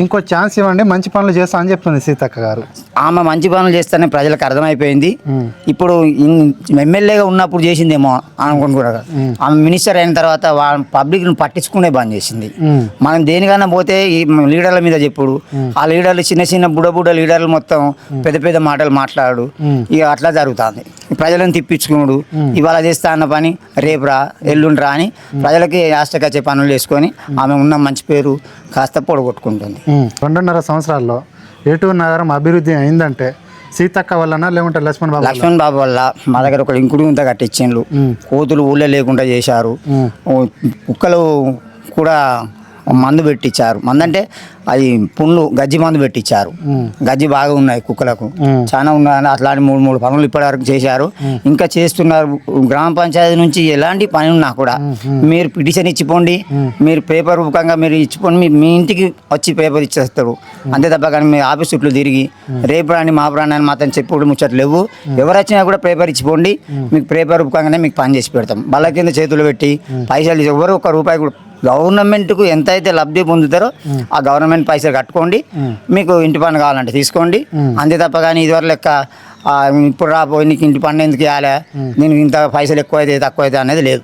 ఇంకో ఛాన్స్ ఇవ్వండి, మంచి పనులు చేస్తా అని చెప్తుంది సీతక్క గారు. ఆమె మంచి పనులు చేస్తానే ప్రజలకు అర్థమైపోయింది. ఇప్పుడు ఎమ్మెల్యేగా ఉన్నప్పుడు చేసిందేమో అనుకుని కూడా ఆమె మినిస్టర్ అయిన తర్వాత పబ్లిక్ను పట్టించుకునే బంద్ చేసింది. మనం దేనికైనా పోతే ఈ లీడర్ల మీద చెప్పుడు, ఆ లీడర్లు చిన్న చిన్న బుడ్డ లీడర్లు మొత్తం పెద్ద పెద్ద మాటలు మాట్లాడు, ఇక అట్లా జరుగుతుంది. ప్రజలను తిప్పించుకున్నాడు. ఇవాళ చేస్తా అన్న పని రేపు రా ఎల్లుండి రా అని ప్రజలకి ఆస్టకొచ్చే పనులు చేసుకొని ఆమె ఉన్న మంచి పేరు కాస్త పొడగొట్టుకుంటుంది. 2.5 సంవత్సరాల్లో ఏటూరు నగరం అభివృద్ధి అయిందంటే సీతక్క వల్లనా లేకుంటే లక్ష్మణ్ బాబు వల్ల. మా దగ్గర ఒక ఇంకుడు ఇంత కట్టించిండ్రు, కోతులు ఊళ్ళో లేకుండా చేశారు, కుక్కలు కూడా మందు పెట్టించారు. మందు అంటే అది పుండ్లు గజ్జి మందు పెట్టించారు. గజ్జి బాగా ఉన్నాయి కుక్కలకు, చాలా ఉన్నాయి. అట్లాంటి 3 పనులు ఇప్పటివరకు చేశారు, ఇంకా చేస్తున్నారు. గ్రామ పంచాయతీ నుంచి ఎలాంటి పని ఉన్నా కూడా మీరు పిటిషన్ ఇచ్చిపోండి, మీరు పేపర్ రూపకంగా మీరు ఇచ్చిపోండి, మీ ఇంటికి వచ్చి పేపర్ ఇచ్చేస్తారు అంతే తప్ప. కానీ మీ ఆఫీస్ చుట్టూ తిరిగి రేపు రాని మా ప్రాణి అని మాత్రం చెప్పుడు ముచ్చట్లు లేవు. ఎవరు వచ్చినా కూడా పేపర్ ఇచ్చిపోండి, మీకు పేపర్ రూపకంగానే మీకు పని చేసి పెడతాం. బల్ల కింద చేతులు పెట్టి పైసలు ఎవరు 1 రూపాయి కూడా గవర్నమెంట్కు ఎంత అయితే లబ్ధి పొందుతారో ఆ గవర్నమెంట్ పైసలు కట్టుకోండి, మీకు ఇంటి పన్ను కావాలంటే తీసుకోండి అంతే తప్ప. కానీ ఇదివరకు లెక్క ఇప్పుడు రాబోయే నీకు ఇంటి పన్ను ఎందుకు ఇవ్వాలి, నేను ఇంత పైసలు ఎక్కువ అయితే తక్కువ అయితే అనేది లేదు.